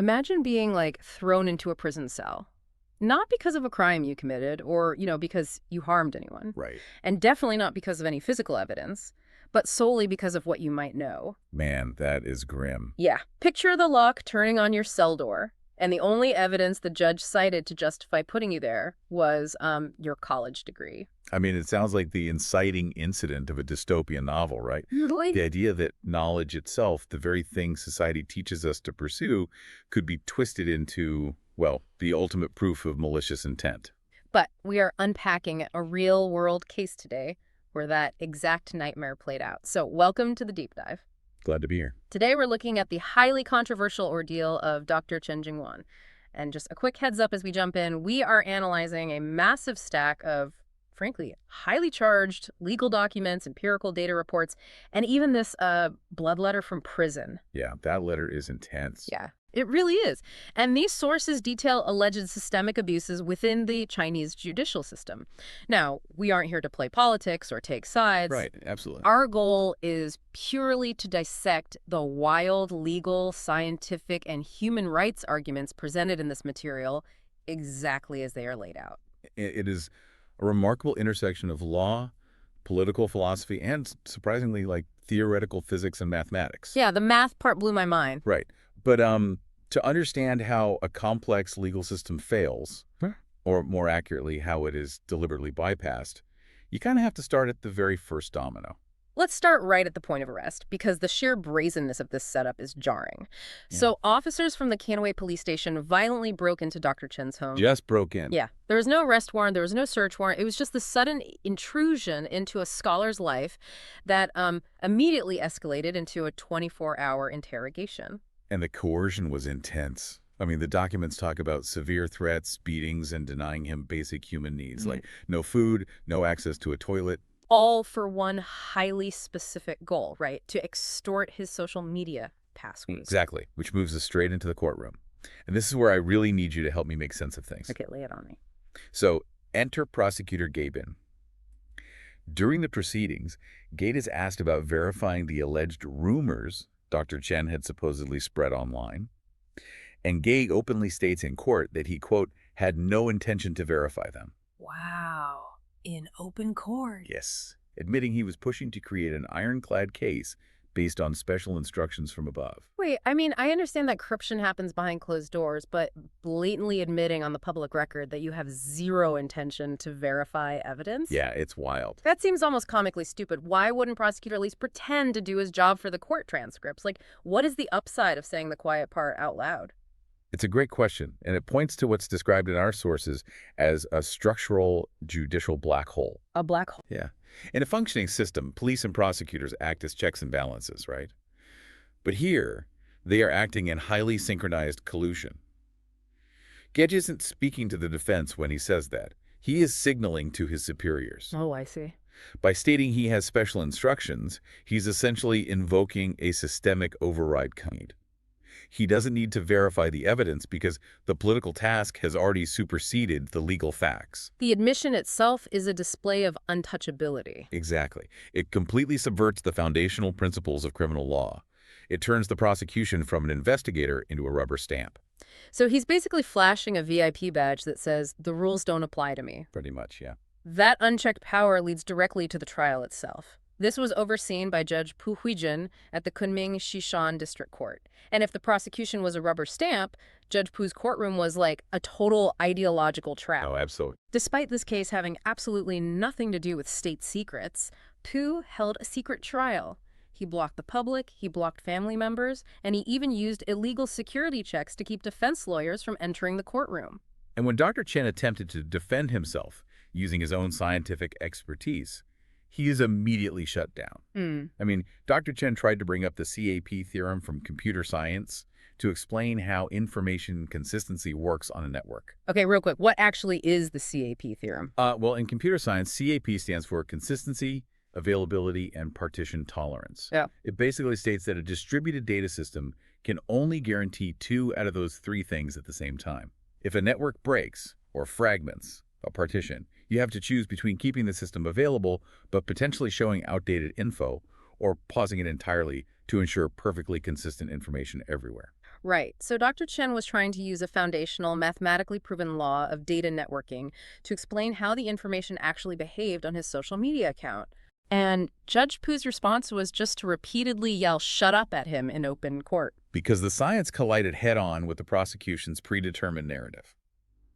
Imagine being like thrown into a prison cell. Not because of a crime you committed or, because you harmed anyone. Right. And definitely not because of any physical evidence, but solely because of what you might know. Man, that is grim. Yeah. Picture the lock turning on your cell door, and the only evidence the judge cited to justify putting you there was your college degree. I mean, it sounds like the inciting incident of a dystopian novel, right? Really? The idea that knowledge itself, the very thing society teaches us to pursue, could be twisted into, well, the ultimate proof of malicious intent. But we are unpacking a real-world case today where that exact nightmare played out. So welcome to the deep dive. Glad to be here. Today we're looking at the highly controversial ordeal of Dr. Chen Jingyuan. And just a quick heads up as we jump in, we are analyzing a massive stack of, frankly, highly charged legal documents, empirical data reports, and even this blood letter from prison. Yeah, that letter is intense. Yeah, it really is. And these sources detail alleged systemic abuses within the Chinese judicial system. Now, we aren't here to play politics or take sides. Right, absolutely. Our goal is purely to dissect the wild legal, scientific, and human rights arguments presented in this material exactly as they are laid out. It is a remarkable intersection of law, political philosophy, and surprisingly, like theoretical physics and mathematics. Yeah, the math part blew my mind. Right. But to understand how a complex legal system fails, or more accurately, how it is deliberately bypassed, you kind of have to start at the very first domino. Let's start right at the point of arrest, because the sheer brazenness of this setup is jarring. Yeah. So officers from the Canway police station violently broke into Dr. Chen's home. Just broke in. Yeah. There was no arrest warrant. There was no search warrant. It was just the sudden intrusion into a scholar's life that immediately escalated into a 24-hour interrogation. And the coercion was intense. I mean, the documents talk about severe threats, beatings, and denying him basic human needs, like no food, no access to a toilet. All for one highly specific goal, right? To extort his social media passwords. Exactly, which moves us straight into the courtroom. And this is where I really need you to help me make sense of things. Okay, lay it on me. So, enter Prosecutor Gabin. During the proceedings, Gate is asked about verifying the alleged rumors Dr. Chen had supposedly spread online. And Gay openly states in court that he, quote, had no intention to verify them. Wow. In open court. Yes, admitting he was pushing to create an ironclad case based on special instructions from above. Wait, I mean, I understand that corruption happens behind closed doors, but blatantly admitting on the public record that you have zero intention to verify evidence? Yeah, it's wild. That seems almost comically stupid. Why wouldn't prosecutor at least pretend to do his job for the court transcripts? Like, what is the upside of saying the quiet part out loud? It's a great question, and it points to what's described in our sources as a structural judicial black hole. A black hole. Yeah. In a functioning system, police and prosecutors act as checks and balances, right? But here, they are acting in highly synchronized collusion. Gedge isn't speaking to the defense when he says that. He is signaling to his superiors. Oh, I see. By stating he has special instructions, he's essentially invoking a systemic override kind. He doesn't need to verify the evidence because the political task has already superseded the legal facts. The admission itself is a display of untouchability. Exactly. It completely subverts the foundational principles of criminal law. It turns the prosecution from an investigator into a rubber stamp. So he's basically flashing a VIP badge that says, the rules don't apply to me. Pretty much, yeah. That unchecked power leads directly to the trial itself. This was overseen by Judge Pu Huijin at the Kunming Xishan District Court. And if the prosecution was a rubber stamp, Judge Pu's courtroom was like a total ideological trap. Oh, absolutely. Despite this case having absolutely nothing to do with state secrets, Pu held a secret trial. He blocked the public, he blocked family members, and he even used illegal security checks to keep defense lawyers from entering the courtroom. And when Dr. Chen attempted to defend himself using his own scientific expertise, he is immediately shut down. I mean, Dr. Chen tried to bring up the CAP theorem from computer science to explain how information consistency works on a network. Okay, real quick, what actually is the CAP theorem? Well, in computer science, CAP stands for consistency, availability, and partition tolerance. Yeah. It basically states that a distributed data system can only guarantee 2 out of those 3 things at the same time. If a network breaks or fragments a partition, you have to choose between keeping the system available but potentially showing outdated info or pausing it entirely to ensure perfectly consistent information everywhere. Right. So Dr. Chen was trying to use a foundational, mathematically proven law of data networking to explain how the information actually behaved on his social media account. And Judge Poo's response was just to repeatedly yell "shut up" at him in open court. Because the science collided head-on with the prosecution's predetermined narrative.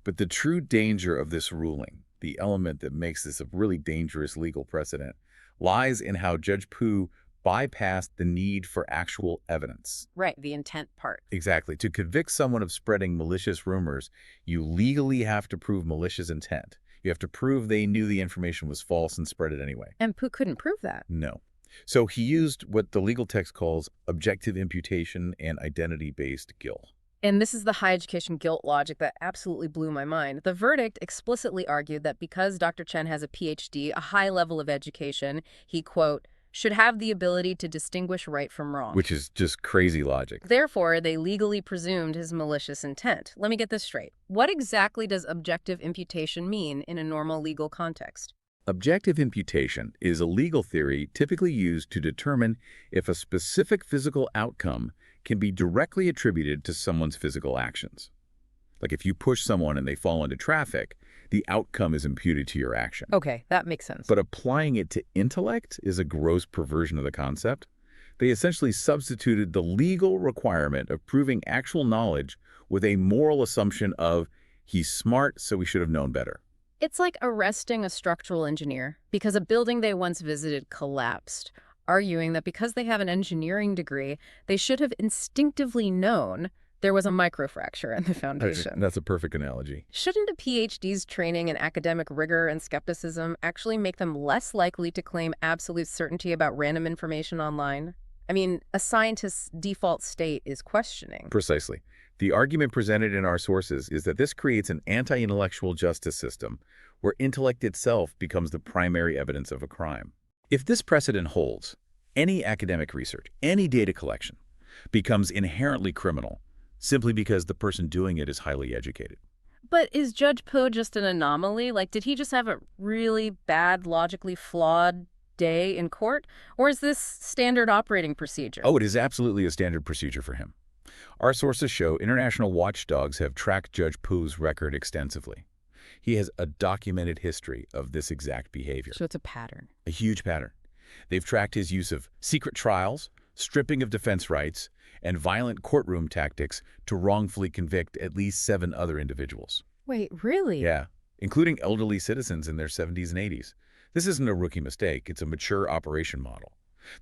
But the true danger of this ruling, the element that makes this a really dangerous legal precedent, lies in how Judge Poo bypassed the need for actual evidence. Right, the intent part. Exactly. To convict someone of spreading malicious rumors, you legally have to prove malicious intent. You have to prove they knew the information was false and spread it anyway. And Poo couldn't prove that. No. So he used what the legal text calls objective imputation and identity-based guilt. And this is the high education guilt logic that absolutely blew my mind. The verdict explicitly argued that because Dr. Chen has a PhD, a high level of education, he, quote, should have the ability to distinguish right from wrong. Which is just crazy logic. Therefore, they legally presumed his malicious intent. Let me get this straight. What exactly does objective imputation mean in a normal legal context? Objective imputation is a legal theory typically used to determine if a specific physical outcome can be directly attributed to someone's physical actions. Like if you push someone and they fall into traffic, the outcome is imputed to your action. Okay, that makes sense. But applying it to intellect is a gross perversion of the concept. They essentially substituted the legal requirement of proving actual knowledge with a moral assumption of he's smart, so we should have known better. It's like arresting a structural engineer because a building they once visited collapsed, arguing that because they have an engineering degree, they should have instinctively known there was a microfracture in the foundation. That's a perfect analogy. Shouldn't a PhD's training in academic rigor and skepticism actually make them less likely to claim absolute certainty about random information online? I mean, a scientist's default state is questioning. Precisely. The argument presented in our sources is that this creates an anti-intellectual justice system where intellect itself becomes the primary evidence of a crime. If this precedent holds, any academic research, any data collection, becomes inherently criminal simply because the person doing it is highly educated. But is Judge Poe just an anomaly? Like, did he just have a really bad, logically flawed day in court? Or is this standard operating procedure? Oh, it is absolutely a standard procedure for him. Our sources show international watchdogs have tracked Judge Poo's record extensively. He has a documented history of this exact behavior. So it's a pattern. A huge pattern. They've tracked his use of secret trials, stripping of defense rights, and violent courtroom tactics to wrongfully convict at least 7 other individuals. Wait, really? Yeah, including elderly citizens in their 70s and 80s. This isn't a rookie mistake. It's a mature operation model.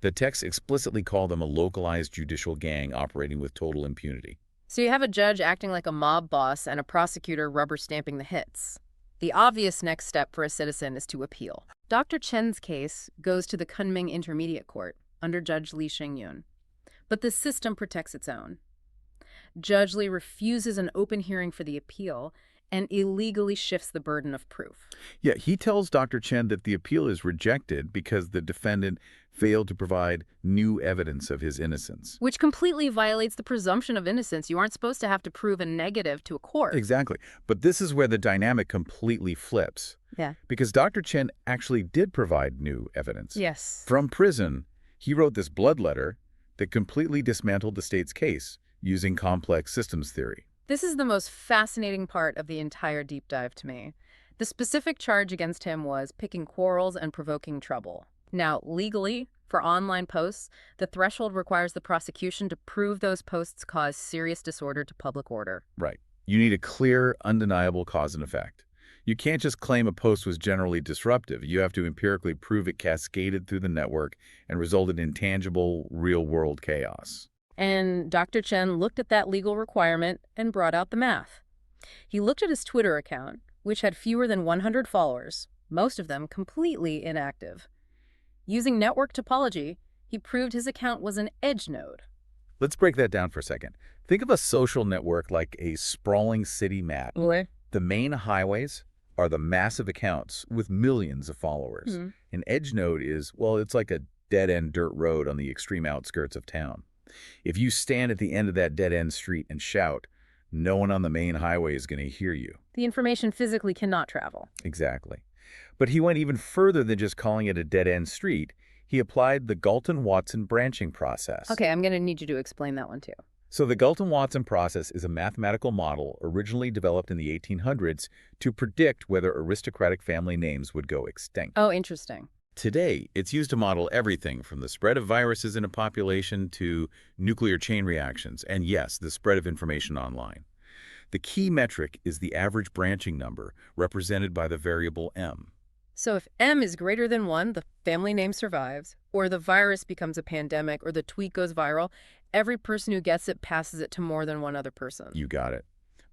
The texts explicitly call them a localized judicial gang operating with total impunity. So you have a judge acting like a mob boss and a prosecutor rubber stamping the hits. The obvious next step for a citizen is to appeal. Dr. Chen's case goes to the Kunming Intermediate Court under Judge Li Shengyun. But the system protects its own. Judge Li refuses an open hearing for the appeal and illegally shifts the burden of proof. Yeah, he tells Dr. Chen that the appeal is rejected because the defendant failed to provide new evidence of his innocence. Which completely violates the presumption of innocence. You aren't supposed to have to prove a negative to a court. Exactly. But this is where the dynamic completely flips. Yeah. Because Dr. Chen actually did provide new evidence. Yes. From prison, he wrote this blood letter that completely dismantled the state's case using complex systems theory. This is the most fascinating part of the entire deep dive to me. The specific charge against him was picking quarrels and provoking trouble. Now, legally, for online posts, the threshold requires the prosecution to prove those posts cause serious disorder to public order. Right. You need a clear, undeniable cause and effect. You can't just claim a post was generally disruptive. You have to empirically prove it cascaded through the network and resulted in tangible, real-world chaos. And Dr. Chen looked at that legal requirement and brought out the math. He looked at his Twitter account, which had fewer than 100 followers, most of them completely inactive. Using network topology, he proved his account was an edge node. Let's break that down for a second. Think of a social network like a sprawling city map. Okay. The main highways are the massive accounts with millions of followers. Mm-hmm. An edge node is, well, it's like a dead-end dirt road on the extreme outskirts of town. If you stand at the end of that dead-end street and shout, no one on the main highway is going to hear you. The information physically cannot travel. Exactly. But he went even further than just calling it a dead-end street. He applied the Galton-Watson branching process. Okay, I'm going to need you to explain that one too. So the Galton-Watson process is a mathematical model originally developed in the 1800s to predict whether aristocratic family names would go extinct. Oh, interesting. Today, it's used to model everything from the spread of viruses in a population to nuclear chain reactions, and yes, the spread of information online. The key metric is the average branching number, represented by the variable m. So if M is greater than 1, the family name survives, or the virus becomes a pandemic, or the tweet goes viral, every person who gets it passes it to more than one other person. You got it.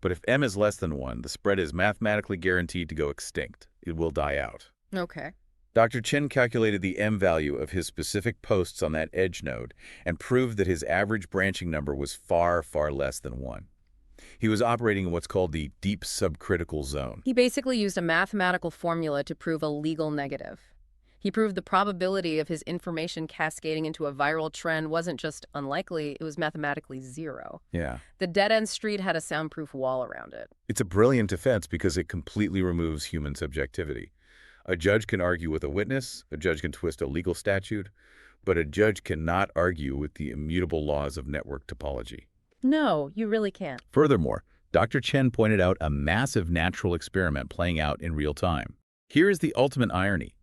But if m is less than 1, the spread is mathematically guaranteed to go extinct. It will die out. Okay. Dr. Chen calculated the m value of his specific posts on that edge node and proved that his average branching number was far, far less than 1. He was operating in what's called the deep subcritical zone. He basically used a mathematical formula to prove a legal negative. He proved the probability of his information cascading into a viral trend wasn't just unlikely, it was mathematically zero. Yeah. The dead-end street had a soundproof wall around it. It's a brilliant defense because it completely removes human subjectivity. A judge can argue with a witness, a judge can twist a legal statute, but a judge cannot argue with the immutable laws of network topology. No, you really can't. Furthermore, Dr. Chen pointed out a massive natural experiment playing out in real time. Here is the ultimate irony.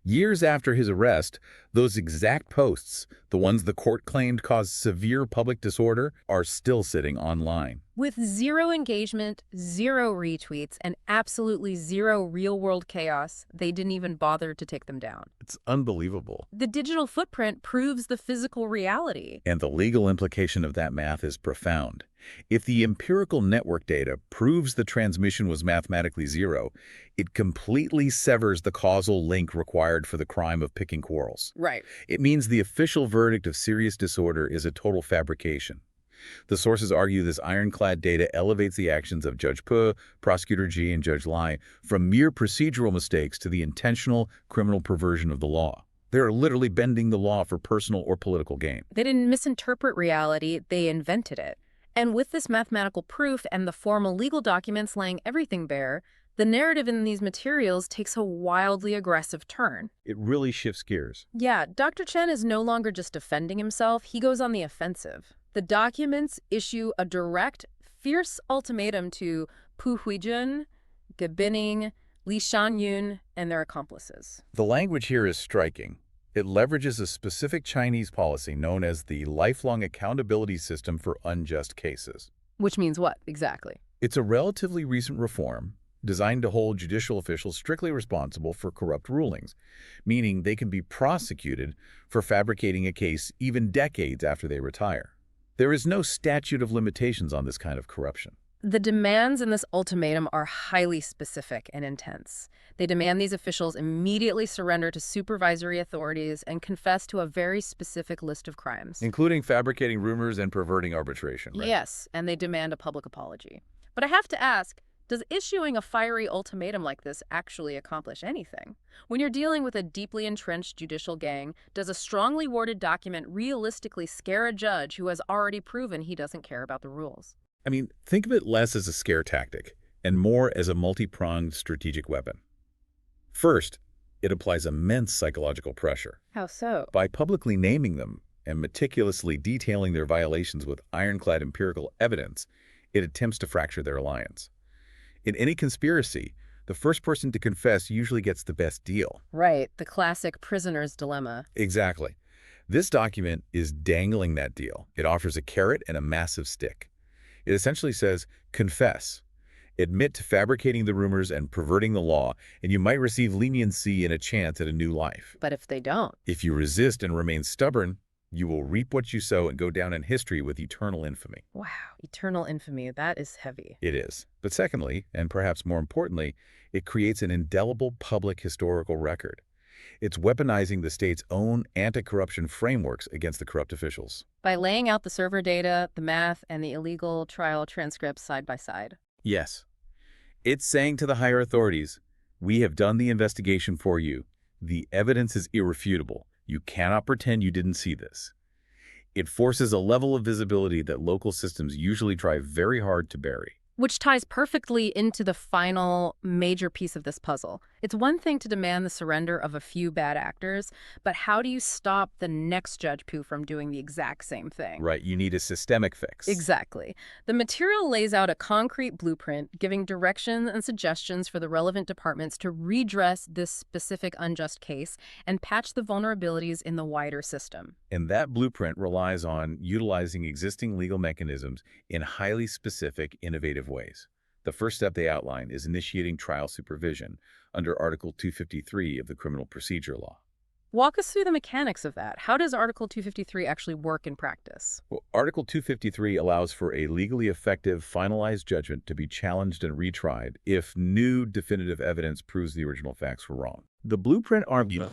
Years after his arrest, those exact posts, the ones the court claimed caused severe public disorder, are still sitting online. With zero engagement, zero retweets, and absolutely zero real-world chaos, they didn't even bother to take them down. It's unbelievable. The digital footprint proves the physical reality. And the legal implication of that math is profound. If the empirical network data proves the transmission was mathematically zero, it completely severs the causal link required for the crime of picking quarrels. Right. It means the official verdict of serious disorder is a total fabrication. The sources argue this ironclad data elevates the actions of Judge Pu, Prosecutor G, and Judge Lai from mere procedural mistakes to the intentional criminal perversion of the law. They are literally bending the law for personal or political gain. They didn't misinterpret reality, they invented it. And with this mathematical proof and the formal legal documents laying everything bare, the narrative in these materials takes a wildly aggressive turn. It really shifts gears. Yeah, Dr. Chen is no longer just defending himself, he goes on the offensive. The documents issue a direct, fierce ultimatum to Pu Huijun, Ge Bining, Li Shangyun, and their accomplices. The language here is striking. It leverages a specific Chinese policy known as the Lifelong Accountability System for Unjust Cases. Which means what, exactly? It's a relatively recent reform designed to hold judicial officials strictly responsible for corrupt rulings, meaning they can be prosecuted for fabricating a case even decades after they retire. There is no statute of limitations on this kind of corruption. The demands in this ultimatum are highly specific and intense. They demand these officials immediately surrender to supervisory authorities and confess to a very specific list of crimes. Including fabricating rumors and perverting arbitration, right? Yes, and they demand a public apology. But I have to ask, does issuing a fiery ultimatum like this actually accomplish anything? When you're dealing with a deeply entrenched judicial gang, does a strongly worded document realistically scare a judge who has already proven he doesn't care about the rules? I mean, think of it less as a scare tactic and more as a multi-pronged strategic weapon. First, it applies immense psychological pressure. How so? By publicly naming them and meticulously detailing their violations with ironclad empirical evidence, it attempts to fracture their alliance. In any conspiracy, the first person to confess usually gets the best deal. Right, the classic prisoner's dilemma. Exactly. This document is dangling that deal. It offers a carrot and a massive stick. It essentially says, confess, admit to fabricating the rumors and perverting the law, and you might receive leniency and a chance at a new life. But if they don't? If you resist and remain stubborn, you will reap what you sow and go down in history with eternal infamy. Wow, eternal infamy, that is heavy. It is. But secondly, and perhaps more importantly, it creates an indelible public historical record. It's weaponizing the state's own anti-corruption frameworks against the corrupt officials. By laying out the server data, the math, and the illegal trial transcripts side by side. Yes. It's saying to the higher authorities, we have done the investigation for you. The evidence is irrefutable. You cannot pretend you didn't see this. It forces a level of visibility that local systems usually try very hard to bury. Which ties perfectly into the final major piece of this puzzle. It's one thing to demand the surrender of a few bad actors, but how do you stop the next Judge Pooh from doing the exact same thing? Right, you need a systemic fix. Exactly. The material lays out a concrete blueprint, giving direction and suggestions for the relevant departments to redress this specific unjust case and patch the vulnerabilities in the wider system. And that blueprint relies on utilizing existing legal mechanisms in highly specific, innovative ways. The first step they outline is initiating trial supervision under Article 253 of the Criminal Procedure Law. Walk us through the mechanics of that. How does Article 253 actually work in practice? Well, Article 253 allows for a legally effective, finalized judgment to be challenged and retried if new definitive evidence proves the original facts were wrong. The blueprint argues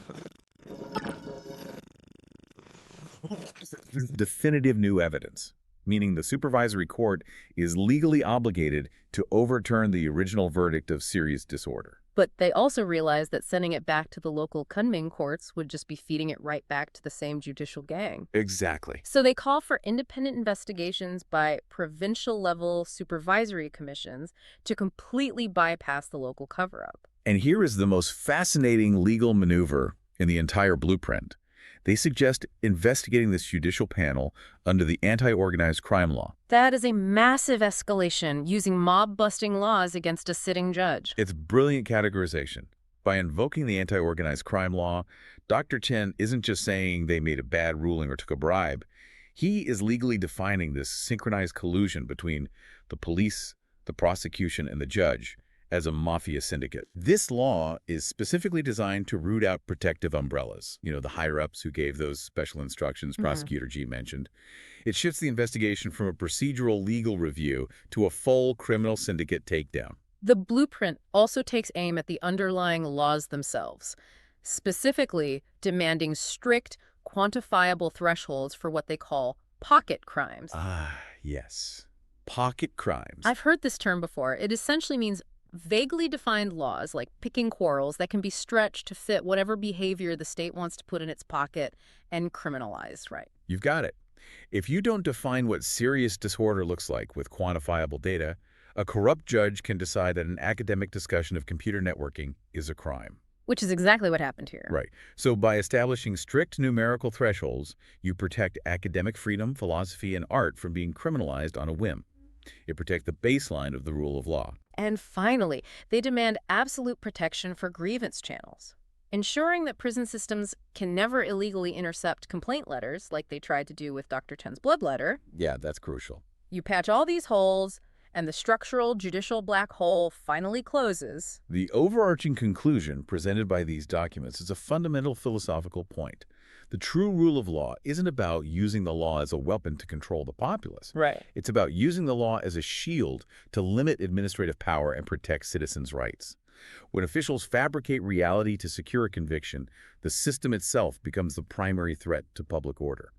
definitive new evidence, meaning the supervisory court is legally obligated to overturn the original verdict of serious disorder. But they also realized that sending it back to the local Kunming courts would just be feeding it right back to the same judicial gang. Exactly. So they call for independent investigations by provincial-level supervisory commissions to completely bypass the local cover-up. And here is the most fascinating legal maneuver in the entire blueprint. They suggest investigating this judicial panel under the anti-organized crime law. That is a massive escalation, using mob-busting laws against a sitting judge. It's brilliant categorization. By invoking the anti-organized crime law, Dr. Chen isn't just saying they made a bad ruling or took a bribe. He is legally defining this synchronized collusion between the police, the prosecution, and the judge as a mafia syndicate. This law is specifically designed to root out protective umbrellas, the higher-ups who gave those special instructions Prosecutor G mentioned. It shifts the investigation from a procedural legal review to a full criminal syndicate takedown. The blueprint also takes aim at the underlying laws themselves, specifically demanding strict, quantifiable thresholds for what they call pocket crimes. Ah, yes. Pocket crimes. I've heard this term before. It essentially means vaguely defined laws, like picking quarrels, that can be stretched to fit whatever behavior the state wants to put in its pocket and criminalized, right? You've got it. If you don't define what serious disorder looks like with quantifiable data, a corrupt judge can decide that an academic discussion of computer networking is a crime. Which is exactly what happened here. Right. So by establishing strict numerical thresholds, you protect academic freedom, philosophy, and art from being criminalized on a whim. It protects the baseline of the rule of law. And finally, they demand absolute protection for grievance channels, ensuring that prison systems can never illegally intercept complaint letters like they tried to do with Dr. Chen's blood letter. Yeah, that's crucial. You patch all these holes, and the structural judicial black hole finally closes. The overarching conclusion presented by these documents is a fundamental philosophical point. The true rule of law isn't about using the law as a weapon to control the populace. Right. It's about using the law as a shield to limit administrative power and protect citizens' rights. When officials fabricate reality to secure a conviction, the system itself becomes the primary threat to public order.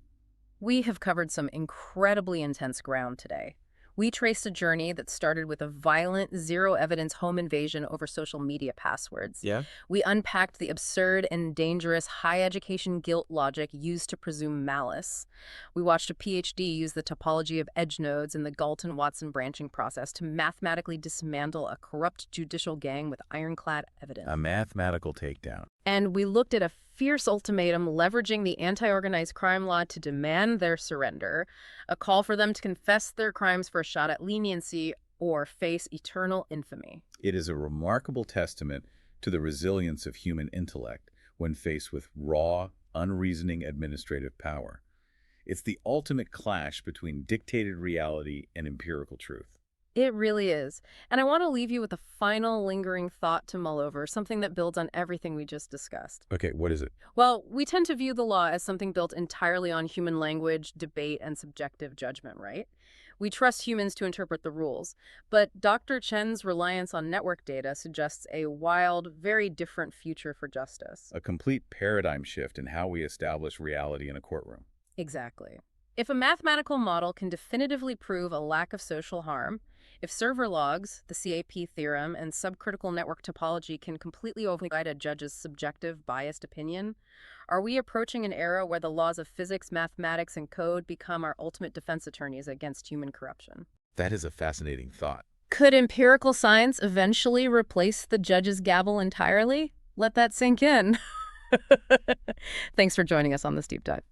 We have covered some incredibly intense ground today. We traced a journey that started with a violent, zero-evidence home invasion over social media passwords. Yeah? We unpacked the absurd and dangerous high-education guilt logic used to presume malice. We watched a PhD use the topology of edge nodes in the Galton-Watson branching process to mathematically dismantle a corrupt judicial gang with ironclad evidence. A mathematical takedown. And we looked at a fierce ultimatum leveraging the anti-organized crime law to demand their surrender, a call for them to confess their crimes for a shot at leniency or face eternal infamy. It is a remarkable testament to the resilience of human intellect when faced with raw, unreasoning administrative power. It's the ultimate clash between dictated reality and empirical truth. It really is. And I want to leave you with a final lingering thought to mull over, something that builds on everything we just discussed. Okay, what is it? Well, we tend to view the law as something built entirely on human language, debate, and subjective judgment, right? We trust humans to interpret the rules. But Dr. Chen's reliance on network data suggests a wild, very different future for justice. A complete paradigm shift in how we establish reality in a courtroom. Exactly. If a mathematical model can definitively prove a lack of social harm, if server logs, the CAP theorem, and subcritical network topology can completely override a judge's subjective, biased opinion, are we approaching an era where the laws of physics, mathematics, and code become our ultimate defense attorneys against human corruption? That is a fascinating thought. Could empirical science eventually replace the judge's gavel entirely? Let that sink in. Thanks for joining us on this deep dive.